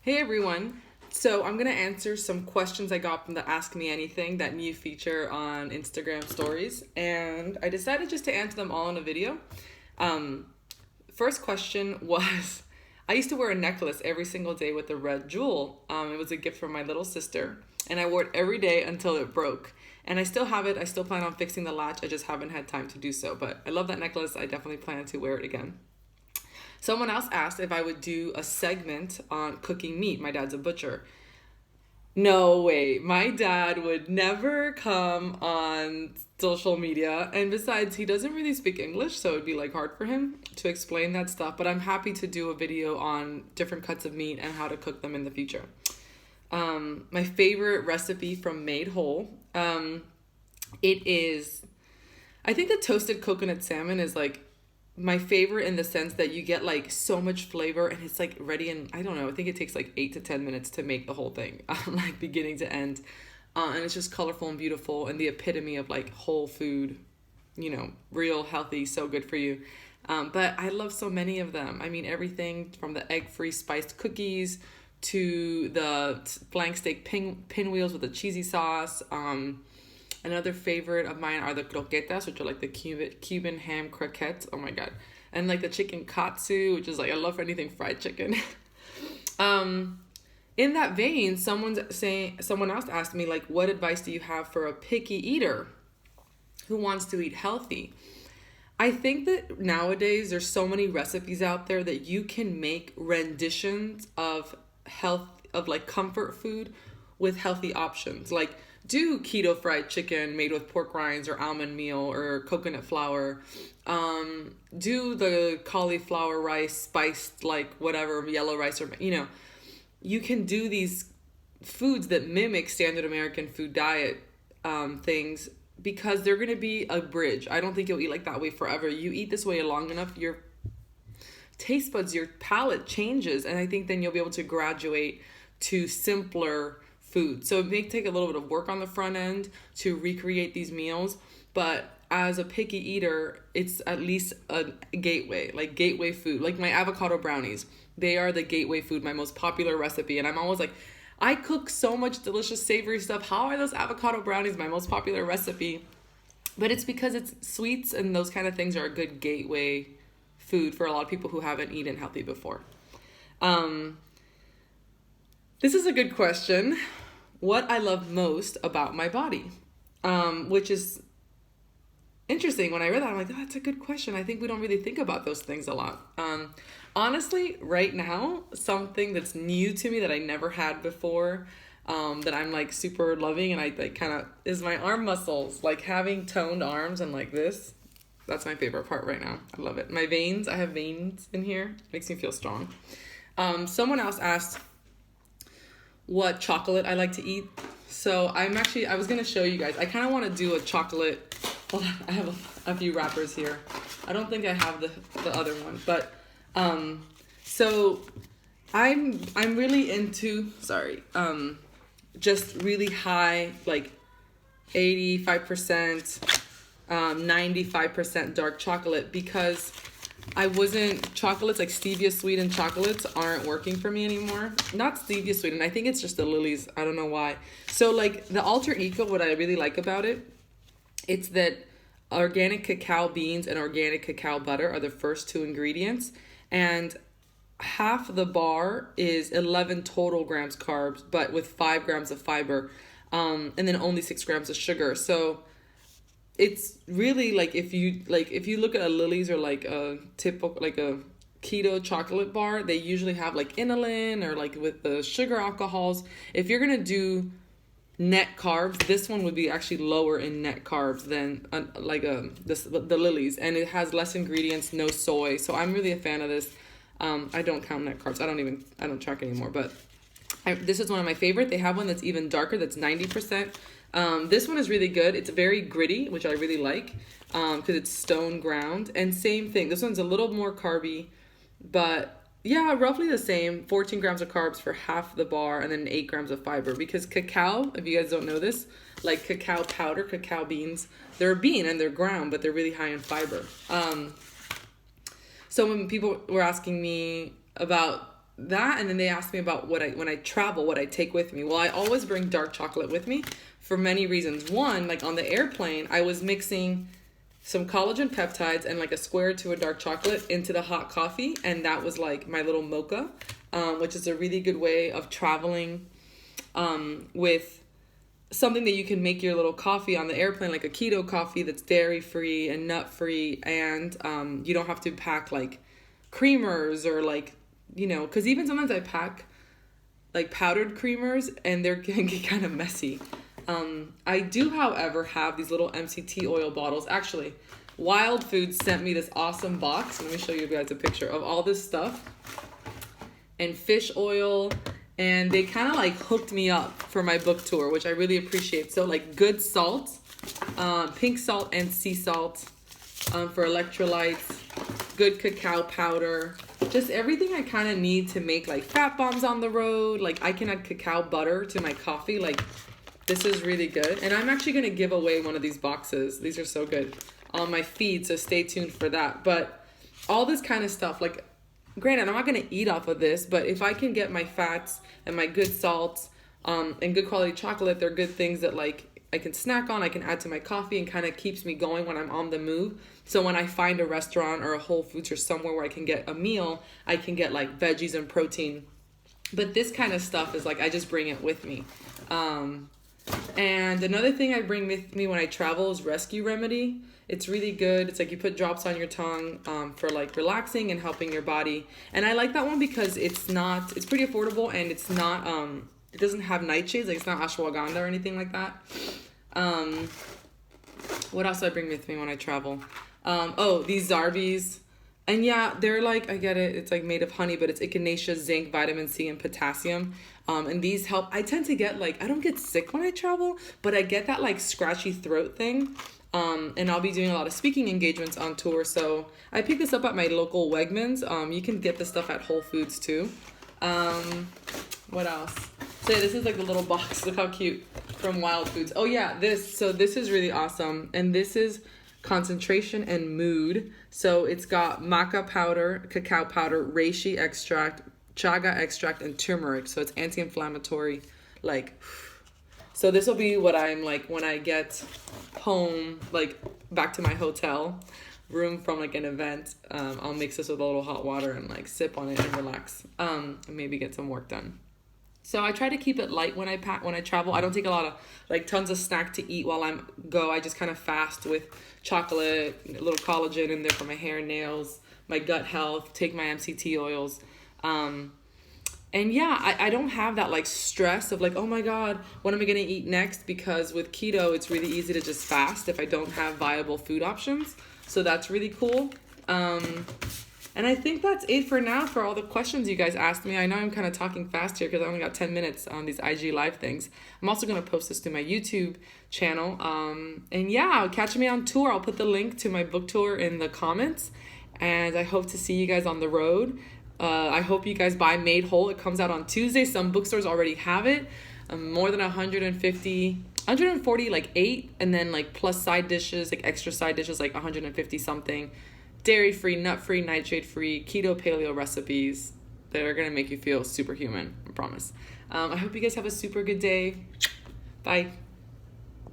Hey everyone. So I'm gonna answer some questions I got from the Ask Me Anything, that new feature on Instagram stories, and I decided just to answer them all in a video. Um, First question was, I used to wear a necklace every single day with a red jewel. It was a gift from my little sister, and I wore it every day until it broke. And I still have it. I still plan on fixing the latch. I just haven't had time to do so. But I love that necklace. I definitely plan to wear it again. Someone else asked if I would do a segment on cooking meat. My dad's a butcher. No way. My dad would never come on social media. And besides, he doesn't really speak English, so it'd be like hard for him to explain that stuff. But I'm happy to do a video on different cuts of meat and how to cook them in the future. My favorite recipe from Made Whole. It is, I think the toasted coconut salmon is like my favorite in the sense that you get like so much flavor and it's like ready in, I don't know, I think it takes like 8 to 10 minutes to make the whole thing, like beginning to end. And it's just colorful and beautiful and the epitome of like whole food, real healthy, so good for you. But I love so many of them. I mean, everything from the egg-free spiced cookies to the flank steak pinwheels with the cheesy sauce. Another favorite of mine are the croquetas, which are like the Cuban ham croquettes. Oh my god. And like the chicken katsu, which is like, I love anything fried chicken. In that vein, someone else asked me, like, what advice do you have for a picky eater who wants to eat healthy? I think that nowadays there's so many recipes out there that you can make renditions of health, of like comfort food with healthy options. Like, do keto fried chicken made with pork rinds or almond meal or coconut flour. Do the cauliflower rice spiced like whatever, yellow rice, or you can do these foods that mimic standard American food diet things, because they're going to be a bridge. I don't think you'll eat like that way forever. You eat this way long enough, your taste buds, your palate changes, and I think then you'll be able to graduate to simpler food. So it may take a little bit of work on the front end to recreate these meals, but as a picky eater, it's at least a gateway, like gateway food. Like my avocado brownies, they are the gateway food, my most popular recipe. And I'm always like, I cook so much delicious savory stuff. How are those avocado brownies my most popular recipe? But it's because it's sweets and those kind of things are a good gateway food for a lot of people who haven't eaten healthy before. This is a good question. What I love most about my body, which is interesting. When I read that, I'm like, oh, that's a good question. I think we don't really think about those things a lot. Honestly, right now, something that's new to me that I never had before, that I'm like super loving, and I like kind of, is my arm muscles. Like having toned arms and like this. That's my favorite part right now. I love it. My veins, I have veins in here. Makes me feel strong. Someone else asked what chocolate I like to eat. So I was going to show you guys. I kind of want to do a chocolate. Well, I have a few wrappers here. I don't think I have the other one, but so I'm really into, just really high, like 85%, 95% dark chocolate, because chocolates like stevia sweetened chocolates aren't working for me anymore. Not stevia sweetened, I think it's just the lilies. I don't know why. So like the Alter Eco, what I really like about it, it's that organic cacao beans and organic cacao butter are the first two ingredients. And half the bar is 11 total grams carbs, but with 5 grams of fiber, and then only 6 grams of sugar. So it's really like if you look at a Lily's or like a typical like a keto chocolate bar, they usually have like inulin or like with the sugar alcohols. If you're gonna do net carbs, this one would be actually lower in net carbs than the Lily's, and it has less ingredients, no soy. So I'm really a fan of this. I don't count net carbs. I don't track anymore, but this is one of my favorite. They have one that's even darker, that's 90%. This one is really good. It's very gritty, which I really like, because it's stone ground. And same thing, this one's a little more carby, but yeah, roughly the same. 14 grams of carbs for half the bar, and then 8 grams of fiber. Because cacao, if you guys don't know this, like cacao powder, cacao beans, they're a bean and they're ground, but they're really high in fiber. So when people were asking me about that, and then they asked me about when I travel, what I take with me. Well, I always bring dark chocolate with me for many reasons. One, like on the airplane, I was mixing some collagen peptides and like a square to a dark chocolate into the hot coffee, and that was like my little mocha, which is a really good way of traveling with something that you can make your little coffee on the airplane, like a keto coffee that's dairy free and nut free, and you don't have to pack like creamers or like, you know, because even sometimes I pack like powdered creamers and they're can get kind of messy. I do, however, have these little MCT oil bottles. Actually, Wild Foods sent me this awesome box. Let me show you guys a picture of all this stuff. And fish oil. And they kind of like hooked me up for my book tour, which I really appreciate. So like good salt, pink salt and sea salt for electrolytes, good cacao powder, just everything I kind of need to make like fat bombs on the road. Like I can add cacao butter to my coffee. Like this is really good. And I'm actually going to give away one of these boxes. These are so good on my feed. So stay tuned for that. But all this kind of stuff, like granted, I'm not going to eat off of this, but if I can get my fats and my good salts and good quality chocolate, they're good things that like I can snack on, I can add to my coffee, and kind of keeps me going when I'm on the move. So when I find a restaurant or a Whole Foods or somewhere where I can get a meal, I can get like veggies and protein. But this kind of stuff is like, I just bring it with me. And another thing I bring with me when I travel is Rescue Remedy. It's really good. It's like you put drops on your tongue for like relaxing and helping your body. And I like that one because it's pretty affordable, and it's not, it doesn't have nightshades. Like it's not ashwagandha or anything like that. What else do I bring with me when I travel? These Zarbees. And yeah, they're like, I get it. It's like made of honey, but it's echinacea, zinc, vitamin C, and potassium. And these help. I tend to get like, I don't get sick when I travel, but I get that like scratchy throat thing. And I'll be doing a lot of speaking engagements on tour. So I picked this up at my local Wegmans. You can get this stuff at Whole Foods too. What else? So yeah, this is like the little box. Look how cute, from Wild Foods. Oh yeah, this is really awesome. And this is concentration and mood. So it's got maca powder, cacao powder, reishi extract, chaga extract, and turmeric. So it's anti-inflammatory. Like, so this will be what I'm like when I get home, like back to my hotel room from like an event. I'll mix this with a little hot water and like sip on it and relax. And maybe get some work done. So I try to keep it light when I travel. I don't take a lot of like tons of snack to eat while I just kind of fast with chocolate, a little collagen in there for my hair and nails, my gut health, take my MCT oils. And yeah, I don't have that like stress of like, oh my God, what am I going to eat next? Because with keto, it's really easy to just fast if I don't have viable food options. So that's really cool. And I think that's it for now for all the questions you guys asked me. I know I'm kind of talking fast here because I only got 10 minutes on these IG live things. I'm also going to post this to my YouTube channel. And yeah, catch me on tour. I'll put the link to my book tour in the comments. And I hope to see you guys on the road. I hope you guys buy Made Whole. It comes out on Tuesday. Some bookstores already have it. More than 140, like 8. And then like plus side dishes, like extra side dishes, like 150 something. Dairy-free, nut-free, nightshade-free, keto, paleo recipes that are going to make you feel superhuman, I promise. I hope you guys have a super good day. Bye.